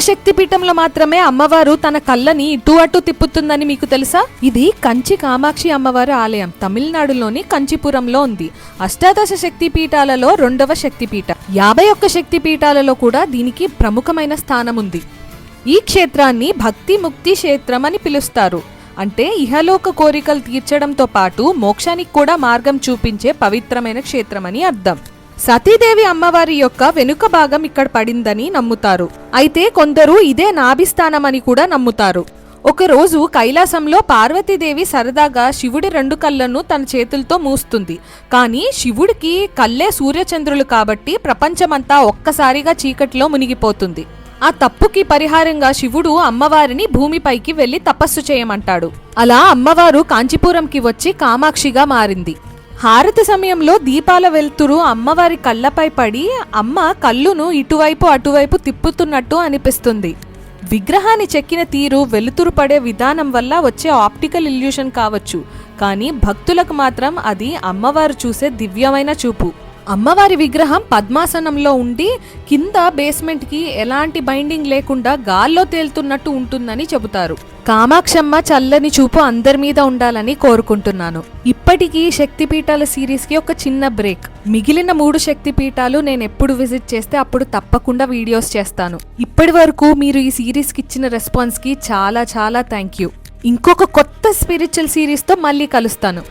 శక్తిపీఠంలో మాత్రమే అమ్మవారు తన కళ్ళని ఇటు అటు తిప్పుతుందని మీకు తెలుసా? ఇది కంచి కామాక్షి అమ్మవారి ఆలయం తమిళనాడులోని కంచిపురంలో ఉంది. అష్టాదశ శక్తిపీఠాలలో 2వ శక్తిపీఠ. 51 శక్తిపీఠాలలో కూడా దీనికి ప్రముఖమైన స్థానం ఉంది. ఈ క్షేత్రాన్ని భక్తి ముక్తి క్షేత్రం అని పిలుస్తారు. అంటే ఇహలోక కోరికలు తీర్చడంతో పాటు మోక్షానికి కూడా మార్గం చూపించే పవిత్రమైన క్షేత్రమని అర్థం. సతీదేవి అమ్మవారి యొక్క వెనుక భాగం ఇక్కడ పడిందని నమ్ముతారు. అయితే కొందరు ఇదే నాభిస్థానం అని కూడా నమ్ముతారు. ఒకరోజు కైలాసంలో పార్వతీదేవి సరదాగా శివుడి 2 కళ్ళను తన చేతులతో మూస్తుంది. కానీ శివుడికి కళ్ళే సూర్యచంద్రులు కాబట్టి ప్రపంచమంతా ఒక్కసారిగా చీకటిలో మునిగిపోతుంది. ఆ తప్పుకి పరిహారంగా శివుడు అమ్మవారిని భూమిపైకి వెళ్లి తపస్సు చేయమంటాడు. అలా అమ్మవారు కాంచీపురంకి వచ్చి కామాక్షిగా మారింది. హారతి సమయంలో దీపాల వెలుతురు అమ్మవారి కళ్ళపై పడి అమ్మ కళ్ళును ఇటువైపు అటువైపు తిప్పుతున్నట్టు అనిపిస్తుంది. విగ్రహాన్ని చెక్కిన తీరు, వెలుతురు పడే విధానం వల్ల వచ్చే ఆప్టికల్ ఇల్యూషన్ కావచ్చు. కానీ భక్తులకు మాత్రం అది అమ్మవారు చూసే దివ్యమైన చూపు. అమ్మవారి విగ్రహం పద్మాసనంలో ఉండి కింద బేస్మెంట్ కి ఎలాంటి బైండింగ్ లేకుండా గాల్లో తేలుతున్నట్టు ఉంటుందని చెబుతారు. కామాక్షమ్మ చల్లని చూపు అందరి మీద ఉండాలని కోరుకుంటున్నాను. ఇప్పటికీ శక్తిపీఠాల సిరీస్ కి ఒక చిన్న బ్రేక్. మిగిలిన 3 శక్తిపీఠాలు నేను ఎప్పుడు విజిట్ చేస్తే అప్పుడు తప్పకుండా వీడియోస్ చేస్తాను. ఇప్పటి వరకు మీరు ఈ సిరీస్ కి ఇచ్చిన రెస్పాన్స్ కి చాలా చాలా థ్యాంక్ యూ. ఇంకొక కొత్త స్పిరిచువల్ సిరీస్ తో మళ్ళీ కలుస్తాను.